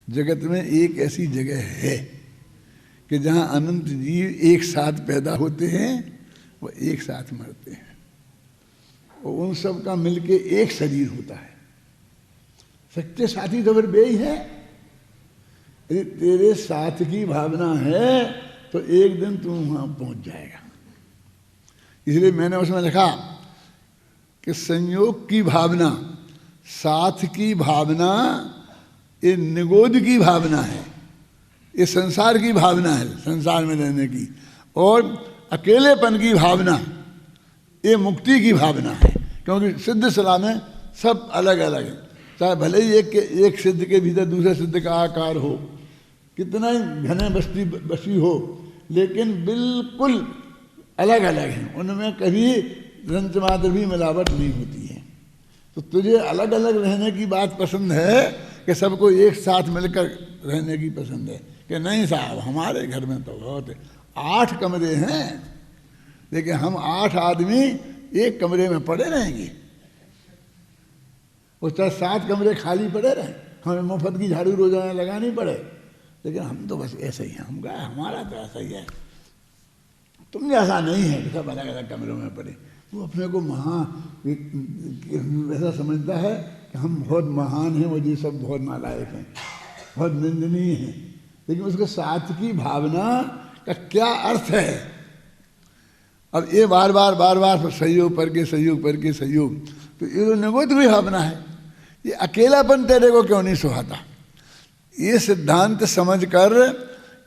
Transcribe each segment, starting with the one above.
जगत में एक ऐसी जगह है कि जहाँ अनंत जीव एक साथ पैदा होते हैं, वो एक साथ मरते हैं, और उन सब का मिलके एक शरीर होता है। सच्चे साथी तो फिर वे ही है। यदि तेरे साथ की भावना है तो एक दिन तू वहाँ पहुँच जाएगा। इसलिए मैंने उसमें लिखा कि संयोग की भावना, साथ की भावना, ये निगोद की भावना है, ये संसार की भावना है, संसार में रहने की। और अकेलेपन की भावना ये मुक्ति की भावना है, क्योंकि सिद्ध सलाह में सब अलग अलग है। चाहे भले ही एक सिद्ध के भीतर दूसरे सिद्ध का आकार हो, कितना ही घने बस्ती हो, लेकिन बिल्कुल अलग अलग हैं। उनमें कभी रंच मात्र भी मिलावट नहीं होती है। तो तुझे अलग अलग रहने की बात पसंद है कि सबको एक साथ मिलकर रहने की पसंद है? कि नहीं साहब, हमारे घर में तो बहुत 8 कमरे हैं, लेकिन हम 8 आदमी एक कमरे में पड़े रहेंगे, उस तरह 7 कमरे खाली पड़े रहे, हमें मुफ्त की झाड़ू रोजाना लगानी पड़े, लेकिन हम तो बस ऐसे ही हैं। हम कहा हमारा तो ऐसा ही है, तुम जैसा नहीं है कि सब अलग अलग कमरों में पड़े। वो अपने को ऐसा समझता है कि हम बहुत महान हैं, वो जी सब बहुत नालायक हैं, बहुत निंदनीय हैं। लेकिन उसके साथ की भावना का क्या अर्थ है? अब ये बार बार सहयोग पर के सहयोग, तो ये तो निगोद भी भावना है। ये अकेलापन तेरे को क्यों नहीं सुहाता? ये सिद्धांत समझ कर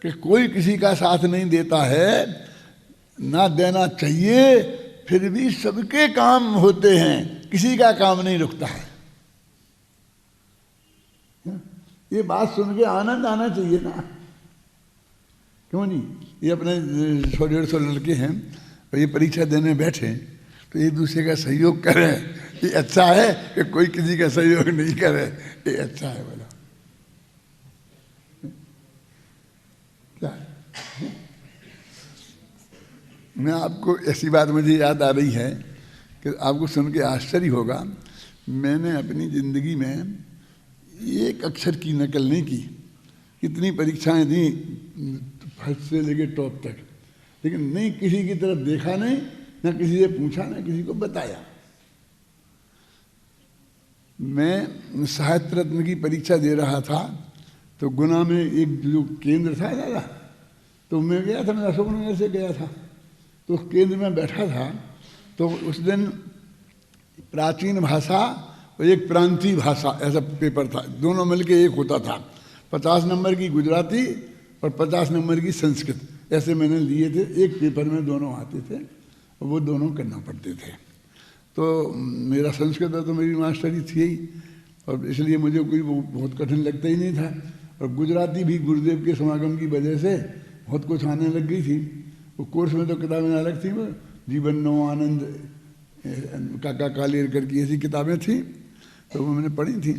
कि कोई किसी का साथ नहीं देता है, ना देना चाहिए, फिर भी सबके काम होते हैं, किसी का काम नहीं रुकता है। ये बात सुन के आनंद आना चाहिए ना, क्यों नहीं? ये अपने 100-150 लड़के हैं और ये परीक्षा देने बैठे, तो एक दूसरे का सहयोग करें, ये अच्छा है कि कोई किसी का सहयोग नहीं करे? ये अच्छा है बोला क्या? मैं आपको ऐसी बात मुझे याद आ रही है कि आपको सुन के आश्चर्य होगा। मैंने अपनी ज़िंदगी में एक अक्षर की नकल नहीं की। कितनी परीक्षाएं दी, फर्स्ट से लेके टॉप तक, लेकिन नहीं किसी की तरफ देखा, नहीं ना किसी से पूछा, ना किसी को बताया। मैं साहित्य रत्न की परीक्षा दे रहा था, तो गुना में एक जो केंद्र था दादा, तो मैं गया था, मैं अशोक नगर से गया था, तो उस केंद्र में बैठा था। तो उस दिन प्राचीन भाषा और एक प्रांतीय भाषा ऐसा पेपर था, दोनों मिलके एक होता था। 50 नंबर की गुजराती और 50 नंबर की संस्कृत, ऐसे मैंने लिए थे। एक पेपर में दोनों आते थे और वो दोनों करना पड़ते थे। तो मेरा संस्कृत तो मेरी मास्टरी थी ही, और इसलिए मुझे कोई बहुत कठिन लगता ही नहीं था। और गुजराती भी गुरुदेव के समागम की वजह से बहुत कुछ आने लग गई थी। वो कोर्स में तो किताबें अलग थी, वो जीवन नो आनंद, काका कालेरकर की ऐसी किताबें थी, तो वो मैंने पढ़ी थी।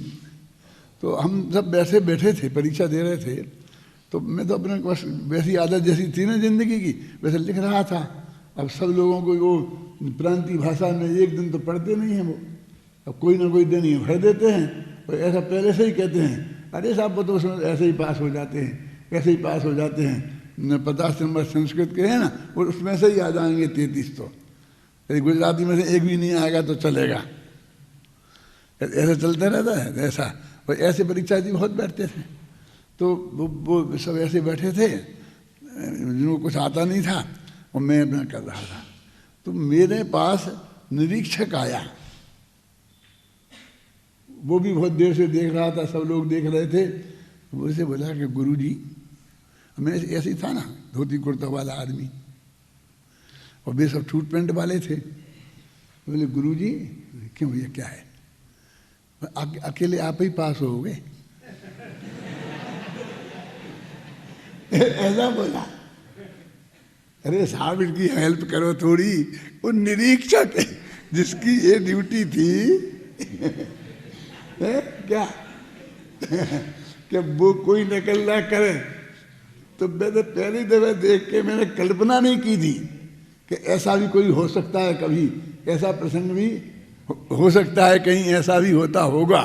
तो हम सब वैसे बैठे थे, परीक्षा दे रहे थे, तो मैं तो अपने बस वैसी आदत जैसी थी ना जिंदगी की, वैसे लिख रहा था। अब सब लोगों को वो प्रांतीय भाषा में एक दिन तो पढ़ते नहीं हैं, वो अब कोई ना कोई दिन ही भर देते हैं, और ऐसा पहले से ही कहते हैं, अरे साहब वो तो उसमें ऐसे ही पास हो जाते हैं, ऐसे ही पास हो जाते हैं। 50 नंबर संस्कृत के हैं ना, और उसमें से ही आ जाएंगे 33। तो यदि गुजराती में से एक भी नहीं आएगा तो चलेगा, ऐसा चलता रहता है ऐसा। और ऐसे परीक्षा जी बहुत बैठते थे, तो वो सब ऐसे बैठे थे जिनको कुछ आता नहीं था, और मैं अपना कर रहा था। तो मेरे पास निरीक्षक आया, वो भी बहुत देर से देख रहा था, सब लोग देख रहे थे। वो उसे बोला कि गुरुजी, मैं ऐसे ही था ना, धोती कुर्ता वाला आदमी, और वे सब छूट पैंट वाले थे। बोले गुरुजी क्यों, ये क्या है? अकेले आप ही पास होगे? ऐसा बोला। अरे साहब इनकी हेल्प करो थोड़ी। वो निरीक्षक है जिसकी ये ड्यूटी थी क्या कि वो कोई नकल ना करे। तो मैंने पहली दफा देख के मैंने कल्पना नहीं की थी कि ऐसा भी कोई हो सकता है, कभी ऐसा प्रसंग भी हो सकता है, कहीं ऐसा भी होता होगा।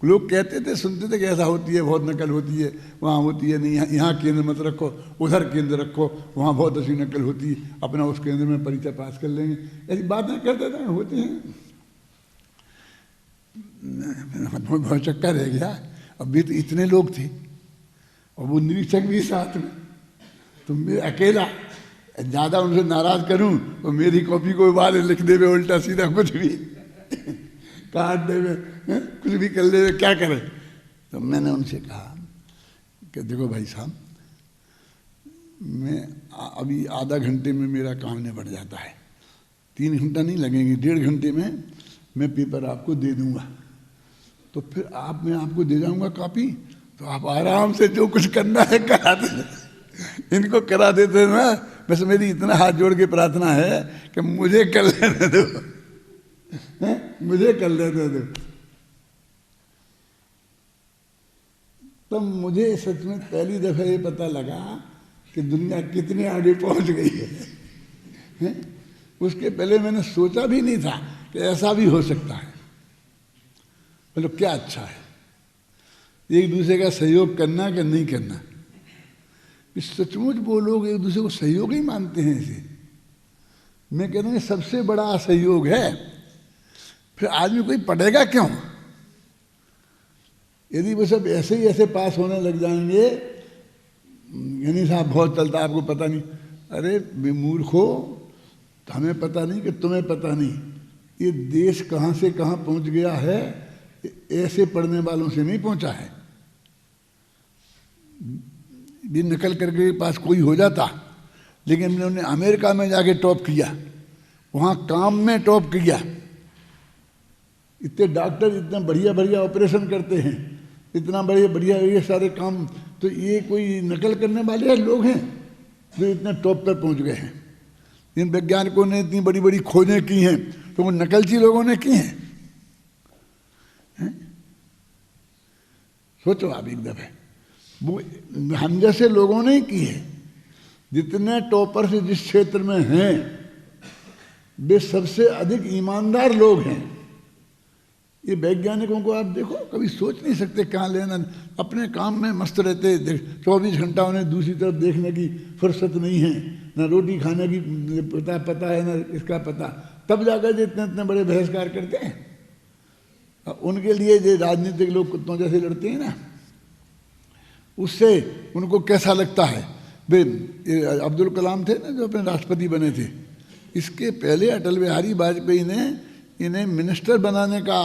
लोग कहते थे, सुनते थे कि ऐसा होती है, बहुत नकल होती है, वहाँ होती है नहीं, यहाँ केंद्र मत रखो, उधर केंद्र रखो, वहाँ बहुत अच्छी नकल होती है, अपना उस केंद्र में परीक्षा पास कर लेंगे, ऐसी बातें करते थे, होती हैं। बहुत चक्का रह गया। अभी तो इतने लोग थे और वो निरीक्षक भी साथ में, तो मैं अकेला ज़्यादा उनसे नाराज़ करूं तो मेरी कॉपी को बाहर लिख देवे उल्टा सीधा कुछ भी काट देवे, कुछ भी कर ले, क्या करें। तो मैंने उनसे कहा कि देखो भाई साहब, मैं अभी आधा घंटे में मेरा काम निपट जाता है, 3 घंटा नहीं लगेंगे, 1.5 घंटे में मैं पेपर आपको दे दूंगा, तो फिर मैं आपको दे जाऊंगा कॉपी, तो आप आराम से जो कुछ करना है करा दे। इनको करा देते ना, बस मेरी इतना हाथ जोड़ के प्रार्थना है कि मुझे कर लेने दो, मुझे कर लेने दो। तब मुझे सच में पहली दफा ये पता लगा कि दुनिया कितने आगे पहुंच गई है। उसके पहले मैंने सोचा भी नहीं था कि ऐसा भी हो सकता है। मतलब क्या अच्छा है एक दूसरे का सहयोग करना कि नहीं करना। सचमुच वो लोग एक दूसरे को सहयोग ही मानते हैं इसे। मैं कहता हूँ सबसे बड़ा सहयोग है। फिर आदमी कोई पढ़ेगा क्यों? यदि वो सब ऐसे ही ऐसे पास होने लग जाएंगे, यानी साहब बहुत चलता आपको पता नहीं, अरे मूर्खो, हमें पता नहीं कि तुम्हें पता नहीं, ये देश कहाँ से कहाँ पहुँच गया है, ऐसे पढ़ने वालों से नहीं पहुँचा है। भी नकल करके पास कोई हो जाता, लेकिन उन्होंने अमेरिका में जाके टॉप किया, वहाँ काम में टॉप किया। इतने डॉक्टर इतना बढ़िया बढ़िया ऑपरेशन करते हैं, इतना बढ़िया बढ़िया ये सारे काम, तो ये कोई नकल करने वाले लोग हैं जो इतने टॉप पर पहुँच गए हैं। इन वैज्ञानिकों ने इतनी बड़ी बड़ी खोजें की हैं, तो वो नकलची लोगों ने की हैं। सोचो आप एक दफे, वो हम जैसे लोगों ने की है। जितने टॉपर से जिस क्षेत्र में हैं, वे सबसे अधिक ईमानदार लोग हैं। ये वैज्ञानिकों को आप देखो, कभी सोच नहीं सकते कहाँ लेना, अपने काम में मस्त रहते, 24 घंटा उन्हें दूसरी तरफ देखने की फुर्सत नहीं है, न रोटी खाने की पता है, न इसका पता। तब जाकर जो इतने इतने बड़े बहिष्कार करते हैं। उनके लिए जो राजनीतिक लोग कुत्तों जैसे लड़ते हैं ना, उससे उनको कैसा लगता है। वे अब्दुल कलाम थे ना जो अपने राष्ट्रपति बने थे, इसके पहले अटल बिहारी वाजपेयी ने इन्हें मिनिस्टर बनाने का,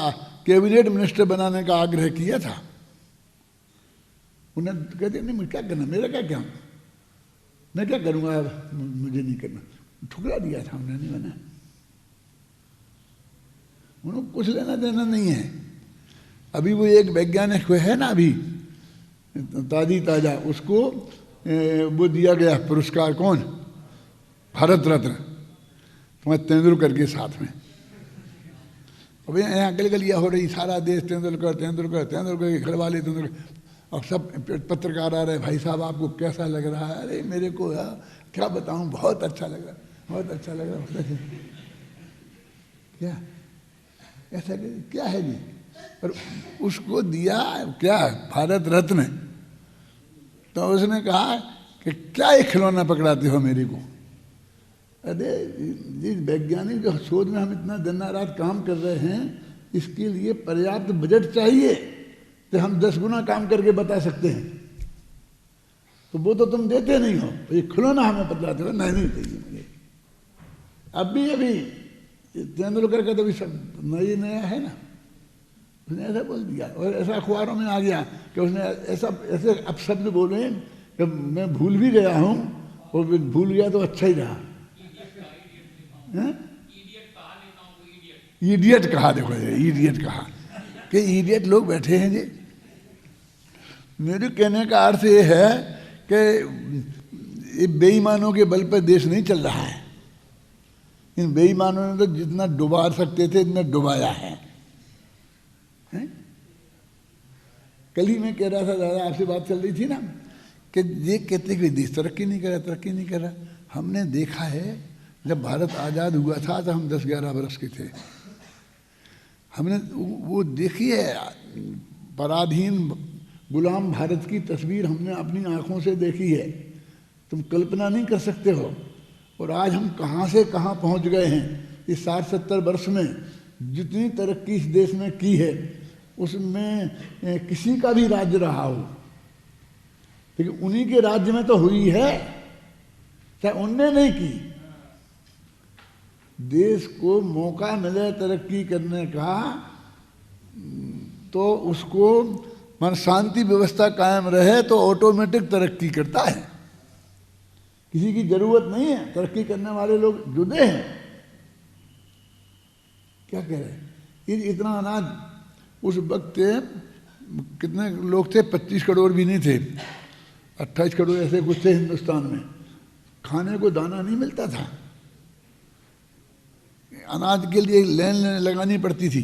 कैबिनेट मिनिस्टर बनाने का आग्रह किया था। उन्हें कहते नहीं मुझे क्या करना, मेरा क्या मैं क्या करूँगा, मुझे नहीं करना, ठुकरा दिया था उन्होंने, नहीं बना। उनको कुछ लेना देना नहीं है। अभी वो एक वैज्ञानिक है ना, अभी ताजा, उसको वो दिया गया पुरस्कार, कौन, भारत रत्न, तुम्हारे तेंदुलकर के साथ में। अब यहाँ गलिया हो रही, सारा देश तेंदुलकर तेंदुलकर तेंदुलकर के घर वाले तेंदुलकर। अब सब पत्रकार आ रहे, भाई साहब आपको कैसा लग रहा है? अरे मेरे को क्या बताऊँ, बहुत अच्छा लग रहा, बहुत अच्छा लग रहा। क्या ऐसा क्या है जी? पर उसको दिया क्या, भारत रत्न। तो उसने कहा कि क्या ये खिलौना पकड़ाते हो मेरे को? अरे जिस वैज्ञानिक जो शोध में हम इतना दिन रात काम कर रहे हैं, इसके लिए पर्याप्त बजट चाहिए, तो हम 10 गुना काम करके बता सकते हैं। तो वो तो तुम देते नहीं हो, तो ये खिलौना हमें बतलाते हो, नहीं चाहिए मुझे। अभी तेंदुलकर का तो भी सब नया है ना, उसने ऐसा बोल दिया। और ऐसा अखबारों में आ गया कि उसने ऐसे अपशब्द बोले कि मैं भूल भी गया हूँ, और भूल गया तो अच्छा ही रहा। इडियट कहा, देखो इडियट कहा कि इडियट लोग बैठे हैं जी। मेरे कहने का अर्थ ये है कि बेईमानों के बल पर देश नहीं चल रहा है। इन बेईमानों ने तो जितना डुबा सकते थे इतना डुबाया है। कल ही मैं कह रहा था, दादा आपसे बात चल रही थी ना, कि ये कहते कि देश तरक्की नहीं कर रहा। हमने देखा है जब भारत आज़ाद हुआ था तो हम 10-11 वर्ष के थे। हमने वो देखी है पराधीन गुलाम भारत की तस्वीर हमने अपनी आंखों से देखी है, तुम कल्पना नहीं कर सकते हो। और आज हम कहाँ से कहाँ पहुँच गए हैं। इस 60-70 वर्ष में जितनी तरक्की इस देश में की है उसमें किसी का भी राज्य रहा हो, लेकिन उन्हीं के राज्य में तो हुई है, चाहे उनने नहीं की। देश को मौका मिले तरक्की करने का तो उसको मन शांति व्यवस्था कायम रहे तो ऑटोमेटिक तरक्की करता है। किसी की जरूरत नहीं है, तरक्की करने वाले लोग जुदे हैं। क्या कह रहे हैं, इतना अनाज उस वक्त कितने लोग थे, 25 करोड़ भी नहीं थे, 28 करोड़ ऐसे कुछ थे हिंदुस्तान में। खाने को दाना नहीं मिलता था, अनाज के लिए लाइन लगानी पड़ती थी।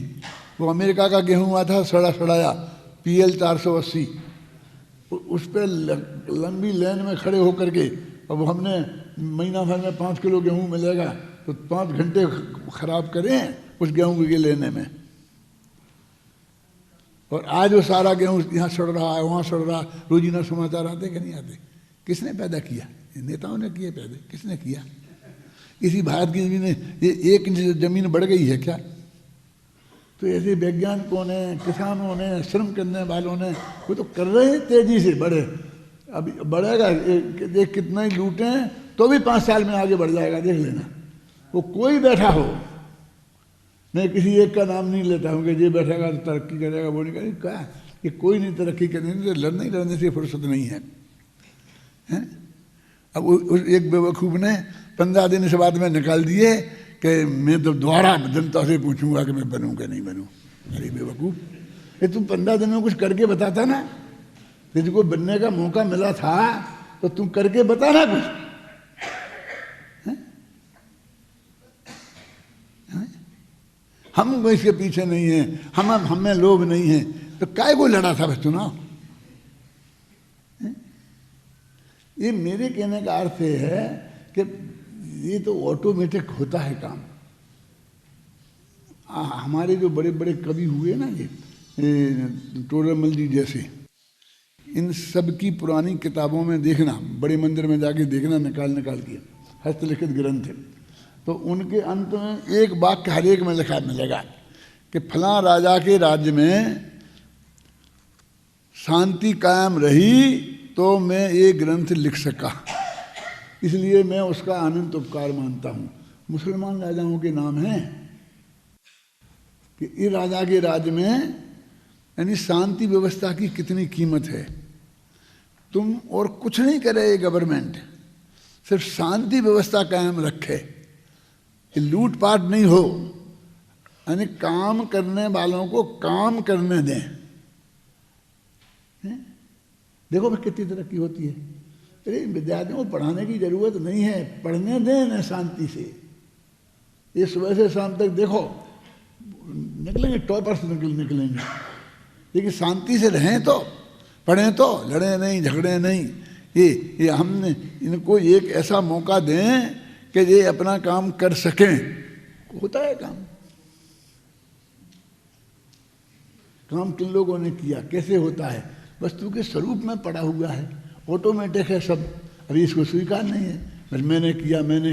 वो अमेरिका का गेहूं आता था सड़ा सड़ाया PL 480, उस पर लंबी लाइन में खड़े होकर के, अब हमने महीना भर में 5 किलो गेहूं मिलेगा तो 5 घंटे खराब करें उस गेहूं के लेने में। और आज वो सारा गेहूं यहाँ सड़ रहा है, वहाँ सड़ रहा, रोजीना समाचार आते कि नहीं आते। किसने पैदा किया? नेताओं ने किए पैदा, किसने किया? इसी भारत की जमीन ये 1 इंच जमीन बढ़ गई है क्या? तो ऐसे वैज्ञानिकों ने, किसानों ने, श्रम करने वालों ने, वो तो कर रहे हैं तेजी से बढ़े। अभी बढ़ेगा, देख कितना ही लूटे तो भी 5 साल में आगे बढ़ जाएगा, देख लेना। वो कोई बैठा हो, मैं किसी एक का नाम नहीं लेता हूँ कि ये बैठेगा तो तरक्की करेगा, वो नहीं करेगा, क्या कि कोई नहीं तरक्की करने से, लड़ने से फुर्सत नहीं है, हैं? अब उस एक बेवकूफ़ ने 15 दिन इस बात में निकाल दिए कि मैं तो दोबारा जनता से पूछूंगा कि मैं बनूँ कि नहीं बनूँ। अरे बेवकूफ़, ये तुम 15 दिन में कुछ करके बताता ना, तुझको बनने का मौका मिला था तो तुम करके बता ना कुछ। हम इसके पीछे नहीं हैं, हमें लोभ नहीं है, तो काय को लड़ा था बस चुनाव? ये मेरे कहने का अर्थ है कि ये तो ऑटोमेटिक होता है काम। हमारे जो बड़े बड़े कवि हुए ना, ये टोडरमल जी जैसे, इन सब की पुरानी किताबों में देखना, बड़े मंदिर में जाके देखना, निकाल के हस्तलिखित ग्रंथ है, तो उनके अंत में एक वाक्य हर एक में लिखा मिलेगा कि फलां राजा के राज्य में शांति कायम रही तो मैं ये ग्रंथ लिख सका, इसलिए मैं उसका अनंत उपकार मानता हूँ। मुसलमान राजाओं के नाम हैं कि इस राजा के राज्य में यानी शांति व्यवस्था की कितनी कीमत है। तुम और कुछ नहीं करे ये गवर्नमेंट, सिर्फ शांति व्यवस्था कायम रखे, लूटपाट नहीं हो, यानी काम करने वालों को काम करने दें। देखो भाई कितनी तरक्की होती है। अरे विद्यार्थियों को पढ़ाने की जरूरत नहीं है, पढ़ने दें ना शांति से। ये सुबह से शाम तक देखो निकलेंगे, टॉपर्स निकलेंगे, लेकिन शांति से रहें तो, पढ़ें तो, लड़े नहीं, झगड़े नहीं। ये हमने इनको एक ऐसा मौका दें कि ये अपना काम कर सकें। होता है काम किन लोगों ने किया, कैसे होता है, वस्तु के स्वरूप में पड़ा हुआ है, ऑटोमेटिक है सब। अभी इसको स्वीकार नहीं है, बस मैंने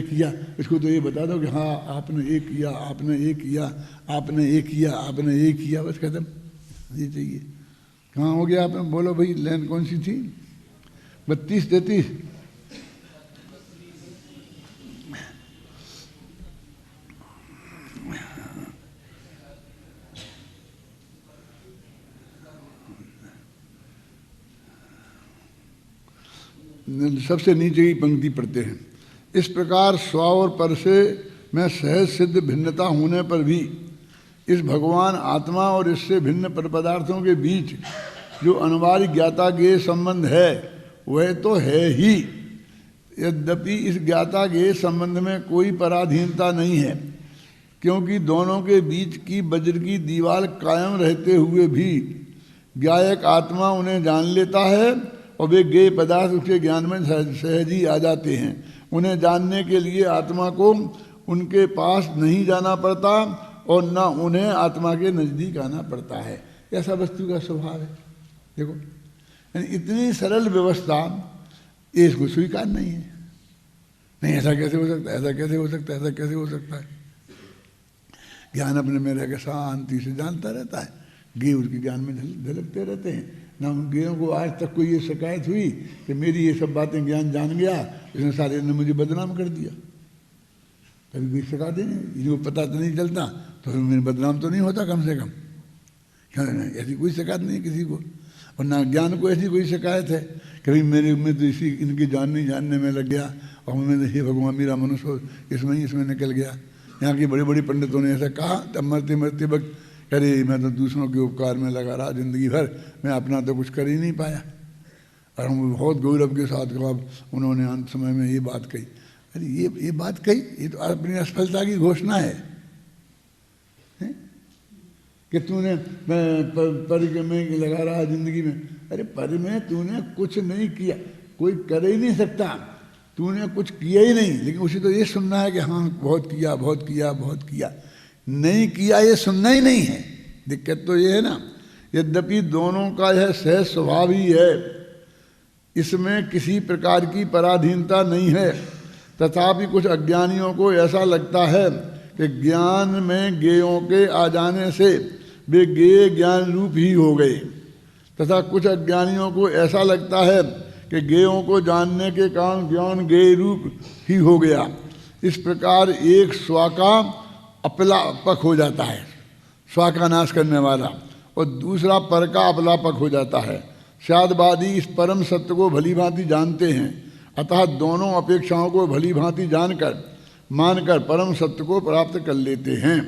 किया। इसको तो ये बता दो कि हाँ आपने ये किया, आपने ये किया, आपने ये किया, आपने ये किया, बस खत्म। ये चाहिए। कहाँ हो गया आपने? बोलो भाई, लाइन कौन सी थी? 32-33। सबसे नीचे की पंक्ति पढ़ते हैं। इस प्रकार स्व और पर से मैं सहज सिद्ध भिन्नता होने पर भी इस भगवान आत्मा और इससे भिन्न पर पदार्थों के बीच जो अनिवार्य ज्ञाता ज्ञेय संबंध है वह तो है ही। यद्यपि इस ज्ञाता ज्ञेय संबंध में कोई पराधीनता नहीं है, क्योंकि दोनों के बीच की वज्र की दीवार कायम रहते हुए भी ज्ञायक आत्मा उन्हें जान लेता है और वे ज्ञेय पदार्थ उसके ज्ञान में सहज ही आ जाते हैं। उन्हें जानने के लिए आत्मा को उनके पास नहीं जाना पड़ता और न उन्हें आत्मा के नज़दीक आना पड़ता है। ऐसा वस्तु का स्वभाव है। देखो यानी इतनी सरल व्यवस्था, ये इसको स्वीकार नहीं है। नहीं ऐसा कैसे हो सकता है, ऐसा कैसे हो सकता है, ऐसा कैसे हो सकता है। ज्ञान अपने में रह के शांति से जानता रहता है, गे उसके ज्ञान में झलकते रहते हैं। ना उन गेयों को आज तक कोई ये शिकायत हुई कि मेरी ये सब बातें ज्ञान जान गया, इसने सारे ने मुझे बदनाम कर दिया। कभी कोई शिकायत ही नहीं, इनको पता तो नहीं चलता तो फिर मेरे बदनाम तो नहीं होता कम से कम। क्यों नहीं, ऐसी कोई शिकायत नहीं किसी को। और ना ज्ञान को ऐसी कोई शिकायत है कभी मेरे में तो इसी इनकी जानने में लग गया और मैंने हे भगवान मेरा मनुष्य इसमें निकल गया। यहाँ की बड़ी बड़ी पंडितों ने ऐसा कहा, तब मरते मरते वक्त अरे मैं तो दूसरों के उपकार में लगा रहा जिंदगी भर, मैं अपना तो कुछ कर ही नहीं पाया। और हम बहुत गौरव के साथ कहा, उन्होंने अंत समय में ये बात कही। अरे ये बात कही, ये तो अपनी असफलता की घोषणा है कि तूने पर में लगा रहा जिंदगी में। अरे पर में तूने कुछ नहीं किया, कोई कर ही नहीं सकता, तूने कुछ किया ही नहीं। लेकिन उसे तो ये सुनना है कि हाँ बहुत किया बहुत किया बहुत किया। नहीं किया ये सुनना ही नहीं है। दिक्कत तो ये है ना। यद्यपि दोनों का यह सहज स्वभाव ही है, इसमें किसी प्रकार की पराधीनता नहीं है, तथापि कुछ अज्ञानियों को ऐसा लगता है कि ज्ञान में गेयों के आ जाने से वे गेय ज्ञान रूप ही हो गए, तथा कुछ अज्ञानियों को ऐसा लगता है कि गेयों को जानने के कारण ज्ञान गेय रूप ही हो गया। इस प्रकार एक स्व का अपलापक हो जाता है, स्व का नाश करने वाला, और दूसरा पर का अपलापक हो जाता है। शादवादी इस परम सत्य को भली भांति जानते हैं, अतः दोनों अपेक्षाओं को भली भांति मानकर परम सत्य को प्राप्त कर लेते हैं।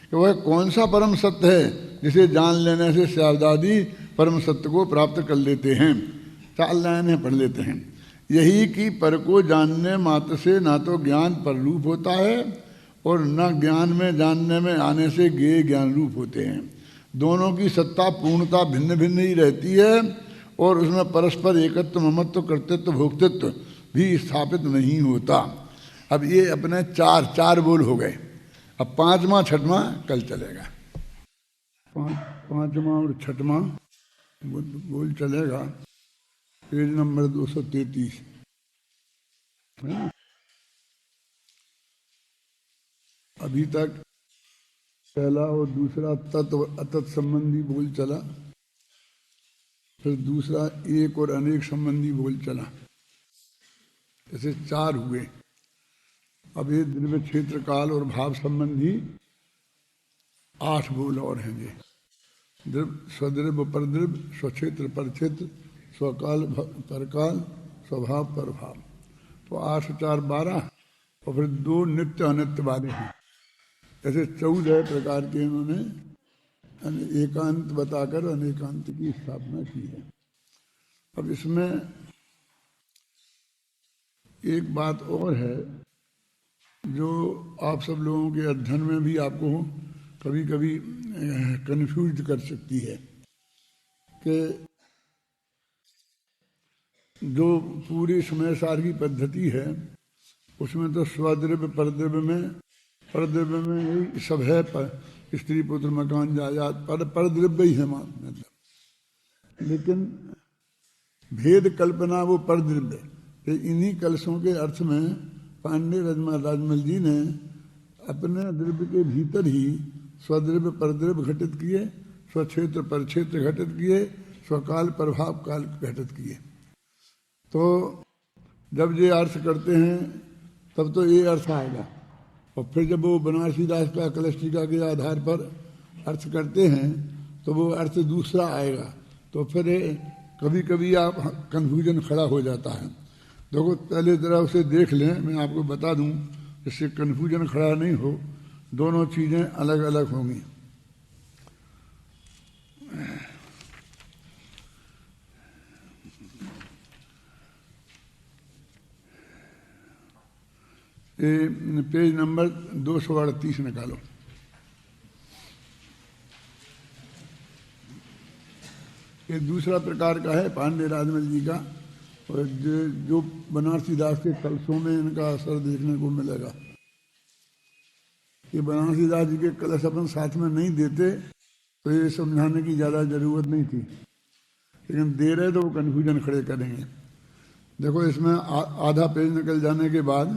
कि वह कौन सा परम सत्य है जिसे जान लेने से शादवादी परम सत्य को प्राप्त कर लेते हैं। 4 लाइनें पढ़ लेते हैं। यही कि पर को जानने मात्र से ना तो ज्ञान पर रूप होता है और न ज्ञान में जानने में आने से गेय ज्ञान रूप होते हैं। दोनों की सत्ता पूर्णता भिन्न भिन्न ही रहती है और उसमें परस्पर एकत्व ममत्व कर्तृत्व भोक्तृत्व भी स्थापित नहीं होता। अब ये अपने चार बोल हो गए। अब 5वां 6वां कल चलेगा। 5वां और 6वां बोल चलेगा, पेज नंबर 233 है ना। अभी तक पहला और दूसरा तत्व अतत संबंधी बोल चला, फिर दूसरा एक और अनेक संबंधी बोल चला, ऐसे 4 हुए। अब ये द्रव्य क्षेत्र काल और भाव संबंधी 8 बोल और हैं। ये द्रव्य स्वद्रव्य परद्रव्य, स्वक्षेत्र परक्षेत्र, स्वकाल परकाल, स्वभाव परभाव, तो 8 4 12 और फिर 2 नित्य अनित्य वाले हैं। ऐसे 14 प्रकार के इन्होंने एकांत बताकर अनेकांत की स्थापना की है। अब इसमें एक बात और है जो आप सब लोगों के अध्ययन में भी आपको कभी कभी कन्फ्यूज कर सकती है कि जो पूरी समय सार की पद्धति है उसमें तो स्वद्रव्य परद्रव्य में यही सब है, स्त्री पुत्र मकान जायदाद परद्रव्य ही है मतलब। लेकिन भेद कल्पना वो परद्रव्य, इन्हीं कलशों के अर्थ में पांडे राजमल जी ने अपने द्रव्य के भीतर ही स्वद्रव्य परद्रव्य घटित किए, स्वक्षेत्र परक्षेत्र घटित किए, स्वकाल प्रभाव काल घटित किए। तो जब ये अर्थ करते हैं तब तो ये अर्थ आएगा, और फिर जब वो बनारसी दास का कलस्टिका के आधार पर अर्थ करते हैं तो वो अर्थ दूसरा आएगा। तो फिर कभी कभी आप कन्फ्यूजन खड़ा हो जाता है। देखो पहले जरा उसे देख लें, मैं आपको बता दूं जिससे कन्फ्यूजन खड़ा नहीं हो। दोनों चीज़ें अलग अलग होंगी। पेज नंबर 238 निकालो। ये दूसरा प्रकार का है पांडे राजमल जी का, और जो बनारसी दास के कलशों में इनका असर देखने को मिलेगा। ये बनारसी दास जी के कलश अपन साथ में नहीं देते, तो ये समझाने की ज़्यादा ज़रूरत नहीं थी, लेकिन दे रहे तो वो कन्फ्यूजन खड़े करेंगे। देखो इसमें आधा पेज निकल जाने के बाद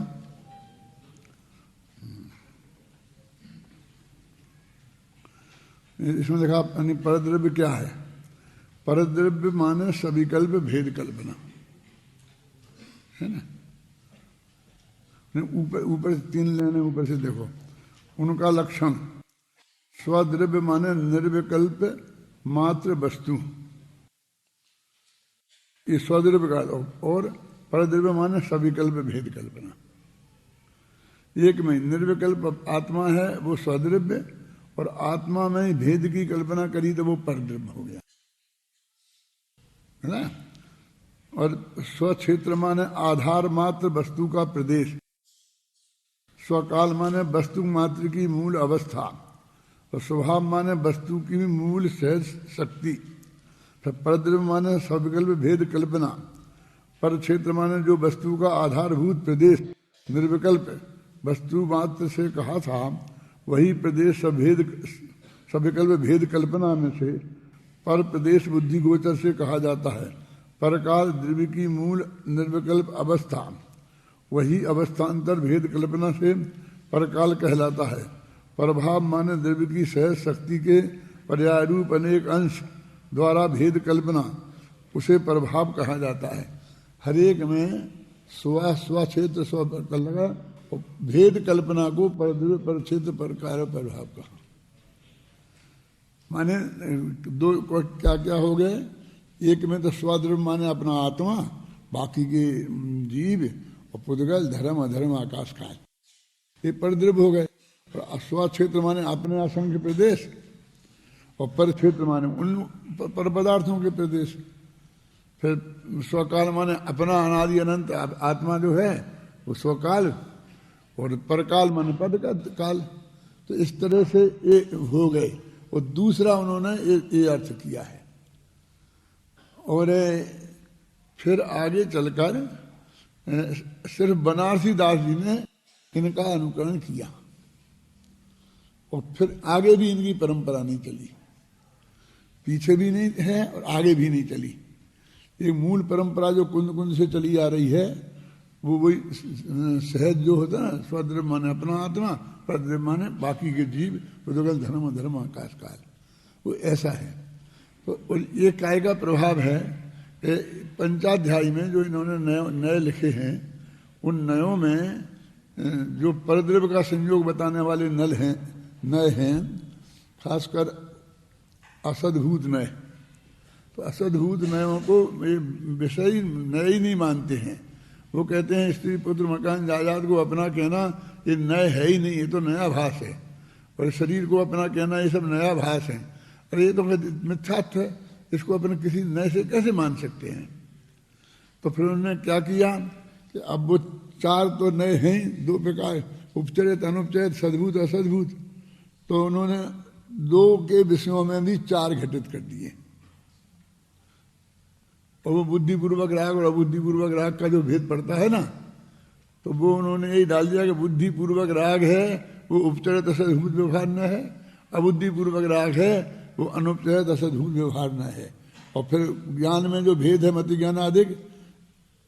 इसमें देखा परद्रव्य क्या है। परद्रव्य माने सविकल्प भेद कल्पना, है ना। ऊपर ऊपर से 3 लेने ऊपर से देखो, उनका लक्षण स्वद्रव्य माने निर्विकल्प मात्र वस्तु, ये स्वद्रव्य का, और परद्रव्य माने सविकल्प भेद कल्पना। एक में निर्विकल्प आत्मा है वो स्वद्रव्य, और आत्मा में ही भेद की कल्पना करी तो वो परद्रव्य हो गया, है ना। और स्वक्षेत्र माने आधार मात्र वस्तु का प्रदेश, स्वकाल माने वस्तु मात्र की मूल अवस्था, और स्वभाव माने वस्तु की मूल सहज शक्ति। फिर परद्रव्य माने सविकल्प भेद कल्पना, पर क्षेत्र माने जो वस्तु का आधारभूत प्रदेश निर्विकल्प वस्तु मात्र से कहा था, वही प्रदेश सविकल्प भेद कल्पना में से पर प्रदेश बुद्धि गोचर से कहा जाता है। परकाल द्रव्य की मूल निर्विकल्प अवस्था, वही अवस्थांतर भेद कल्पना से परकाल कहलाता है। प्रभाव माने द्रव्य की सहज शक्ति के पर्याय रूप अनेक अंश द्वारा भेद कल्पना, उसे प्रभाव कहा जाता है। हरेक में स्व क्षेत्र स्व लगा, भेद कल्पना को परद्रव्य पर क्षेत्र पर कार्य प्रभाव कहा। माने दो क्या क्या हो गए, एक में तो स्वद्रव्य माने अपना आत्मा, बाकी के जीव और पुद्गल धर्म अधर्म आकाश काल, ये परद्रव्य हो गए। और स्व क्षेत्र माने अपने असंख्य प्रदेश, और पर क्षेत्र माने उन पर पदार्थों के प्रदेश। फिर स्वकाल माने अपना अनादि अनंत आत्मा जो है वो स्वकाल, और परकाल माने पद का काल। तो इस तरह से ये हो गए। और दूसरा उन्होंने ये अर्थ किया है। और फिर आगे चलकर सिर्फ बनारसी दास जी ने इनका अनुकरण किया, और फिर आगे भी इनकी परंपरा नहीं चली, पीछे भी नहीं है और आगे भी नहीं चली। ये मूल परंपरा जो कुंद कुंद से चली आ रही है, वो वही सहज जो होता है ना, स्वद्रव्य माने अपना आत्मा, परद्रव्य माने बाकी के जीव, पुद्गल धर्म धर्म आकाश काल, वो ऐसा है। तो ये काय का प्रभाव है कि पंचाध्यायी में जो इन्होंने नए लिखे हैं, उन नयों में जो परद्रव्य का संयोग बताने वाले नए हैं, खासकर असद्भूत नए। तो असद्भूत नयों को विषय नए ही नहीं मानते हैं। वो कहते हैं स्त्री पुत्र मकान जायदाद को अपना कहना ये नए है ही नहीं, ये तो नया भास है। और शरीर को अपना कहना ये सब नया भास है। अरे ये तो मिथ्यात्व है, इसको अपने किसी नए से कैसे मान सकते हैं। तो फिर उन्होंने क्या किया कि अब वो 4 तो नए हैं, 2 प्रकार, उपचरित अनुपचरित सद्भूत असद्भूत। तो उन्होंने 2 के विषयों में भी 4 घटित कर दिए। और वो बुद्धिपूर्वक राग और अबुद्धिपूर्वक राग का जो भेद पड़ता है ना, तो वो उन्होंने यही डाल दिया कि बुद्धिपूर्वक राग है वो उपचरित असद्भूत व्यवहार न है, अबुद्धिपूर्वक राग है वो अनुपचरित असद्भूत व्यवहार न है। और फिर ज्ञान में जो भेद है मति ज्ञान आदि,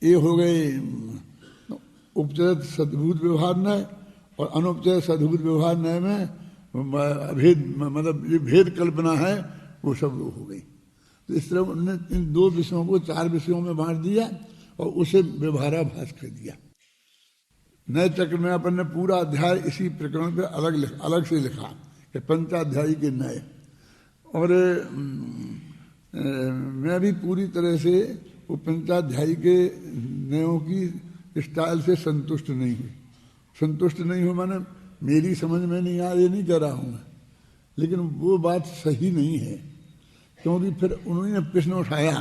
ये हो गए उपचरित सद्भूत व्यवहार न और अनुपचरित सद्भूत व्यवहार न में भेद, मतलब ये भेद कल्पना है वो सब हो गई। तो इस तरह उन्होंने इन 2 विषयों को 4 विषयों में बांट दिया और उसे व्यवहाराभास कर दिया। नए चक्र में अपन ने पूरा अध्याय इसी प्रकरण पे अलग से लिखा कि पंचाध्यायी के नए। और मैं भी पूरी तरह से वो पंचाध्यायी के नयों की स्टाइल से संतुष्ट नहीं हूँ। माने मेरी समझ में नहीं आ, ये नहीं कह रहा हूँ मैं, लेकिन वो बात सही नहीं है। क्योंकि फिर उन्होंने प्रश्न उठाया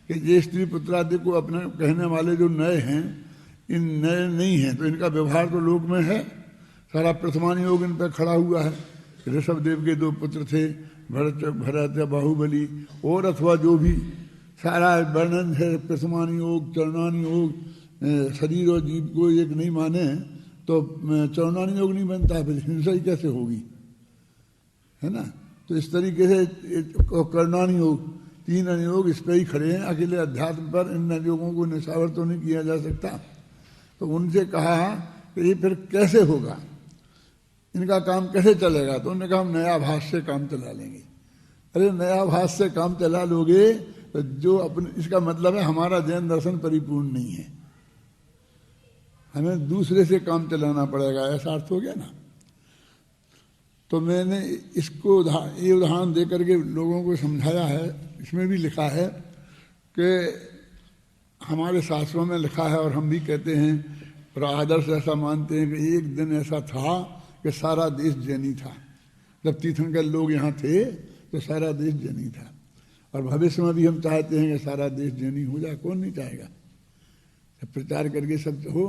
कि ये स्त्री पुत्र आदि को अपना कहने वाले जो नए हैं, इन नए नहीं हैं तो इनका व्यवहार तो लोक में है। सारा प्रथमान योग इन पर खड़ा हुआ है। ऋषभ देव के 2 पुत्र थे, भरत या बाहुबली, और अथवा जो भी सारा वर्णन है प्रथमान योग, चरणान योग। शरीर और जीव को एक नहीं माने तो चरणान योग नहीं बनता, फिर हिंसा ही कैसे होगी, है ना। तो इस तरीके से कर्णानी योग, 3 अनुयोग इस पर ही खड़े हैं अकेले अध्यात्म पर। इन अनुयोगों को निशावर तो नहीं किया जा सकता। तो उनसे कहा कि ये फिर कैसे होगा, इनका काम कैसे चलेगा? तो उन्होंने कहा हम नया भाष से काम चला लेंगे। अरे नया भाष से काम चला लोगे तो जो अपने, इसका मतलब है हमारा जैन दर्शन परिपूर्ण नहीं है, हमें दूसरे से काम चलाना पड़ेगा, ऐसा अर्थ हो गया ना। तो मैंने इसको ये उदाहरण दे करके लोगों को समझाया है। इसमें भी लिखा है कि हमारे शास्त्रों में लिखा है और हम भी कहते हैं और आदर्श ऐसा मानते हैं कि एक दिन ऐसा था कि सारा देश जैनी था। जब तीर्थंकर लोग यहाँ थे तो सारा देश जैनी था, और भविष्य में भी हम चाहते हैं कि सारा देश जैनी हो जाए। कौन नहीं चाहेगा? जब प्रचार करके सब हो,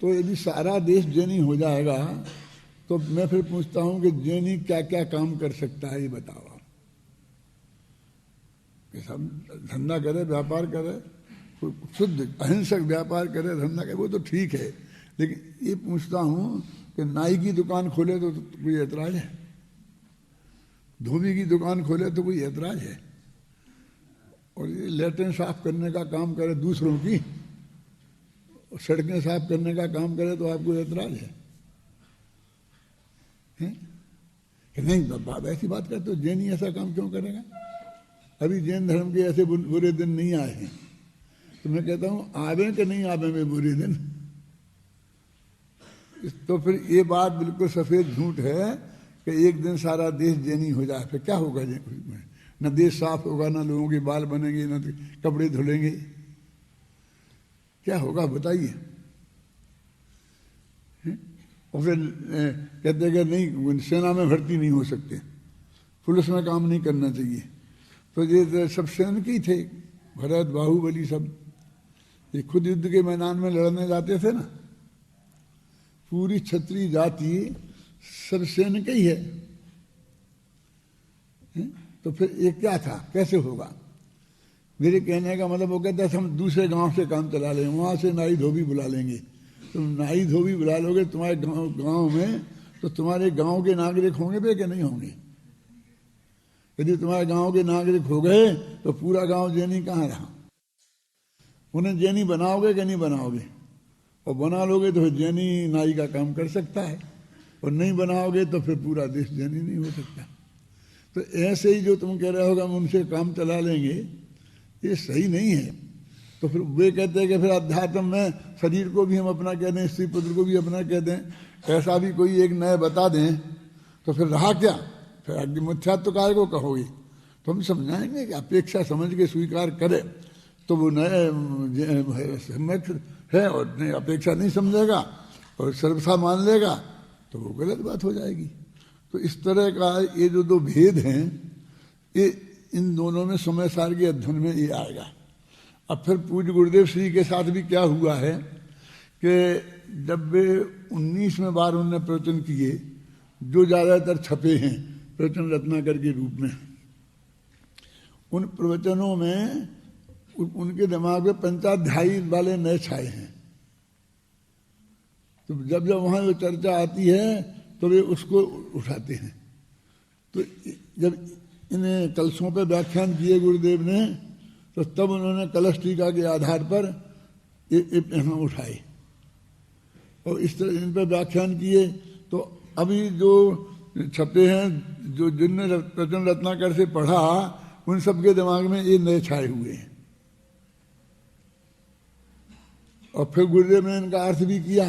तो यदि सारा देश जैनी हो जाएगा तो मैं फिर पूछता हूं कि जैनी क्या क्या काम कर सकता है, ये बताओ। कि सब धंधा करे, व्यापार करे, शुद्ध अहिंसक व्यापार करे, धंधा करे, वो तो ठीक है। लेकिन ये पूछता हूं कि नाई की दुकान खोले तो कोई ऐतराज है? धोबी की दुकान खोले तो कोई ऐतराज है? और ये लैट्रिन साफ करने का काम करे दूसरों की, सड़कें साफ करने का काम करे तो आपको ऐतराज है? नहीं बाबा ऐसी बात करते तो जैनी ऐसा काम क्यों करेगा? अभी जैन धर्म के ऐसे बुरे दिन नहीं आए हैं। तो मैं कहता हूं आवे कि नहीं आवे में बुरे दिन। तो फिर ये बात बिल्कुल सफेद झूठ है कि एक दिन सारा देश जैनी हो जाए। फिर क्या होगा? न देश साफ होगा, न लोगों के बाल बनेंगे, न कपड़े धुलेंगे, क्या होगा बताइए? और फिर कहते कि नहीं सेना में भर्ती नहीं हो सकते, पुलिस में काम नहीं करना चाहिए। तो ये सब सैनिक ही थे, भरत बाहुबली सब, ये खुद युद्ध के मैदान में लड़ने जाते थे ना। पूरी क्षत्रिय जाति सब सैनिक ही है। तो फिर ये क्या था, कैसे होगा? मेरे कहने का मतलब वो कहता है हम दूसरे गांव से काम चला लेंगे, वहां से नाई धोबी बुला लेंगे। तुम नाई धोबी बुला लोगे तुम्हारे गांव में, तो तुम्हारे गांव के नागरिक होंगे भी कि नहीं होंगे? यदि तुम्हारे गांव के नागरिक हो गए तो पूरा गांव जैनी कहाँ रहा? उन्हें जैनी बनाओगे कि नहीं बनाओगे? और बना लोगे तो फिर जैनी नाई का काम कर सकता है, और नहीं बनाओगे तो फिर पूरा देश जैनी नहीं हो सकता। तो ऐसे ही जो तुम कह रहे होगा हम उनसे काम चला लेंगे, ये सही नहीं है। तो फिर वे कहते हैं कि फिर अध्यात्म में शरीर को भी हम अपना कह दें, स्त्री पुत्र को भी अपना कह दें, ऐसा भी कोई एक नए बता दें, तो फिर रहा क्या? फिर अग्निमुख्यात्व काय को कहोगे? तो हम समझाएंगे कि अपेक्षा समझ के स्वीकार करे तो वो नए है, और नहीं अपेक्षा नहीं समझेगा और सर्वथा मान लेगा तो वो गलत बात हो जाएगी। तो इस तरह का ये जो दो भेद हैं, ये इन दोनों में समय सार के अध्ययन में ये आएगा। अब फिर पूज्य गुरुदेव श्री के साथ भी क्या हुआ है कि जब वे 19वें बार उन्होंने प्रवचन किए, जो ज़्यादातर छपे हैं प्रवचन रत्नाकर के रूप में, उन प्रवचनों में उनके दिमाग में पंचाध्यायी वाले नए छाए हैं। तो जब जब वहाँ वो चर्चा आती है तो वे उसको उठाते हैं। तो जब इन्हें कलशों पर व्याख्यान किए गुरुदेव ने, तो तब उन्होंने कलश टीका के आधार पर यहाँ उठाए और इस तरह इन पर व्याख्यान किए। तो अभी जो छपे हैं, जो जिनने प्रवचन रत्नाकर से पढ़ा, उन सबके दिमाग में ये नए छाए हुए हैं। और फिर गुरुदेव ने इनका अर्थ भी किया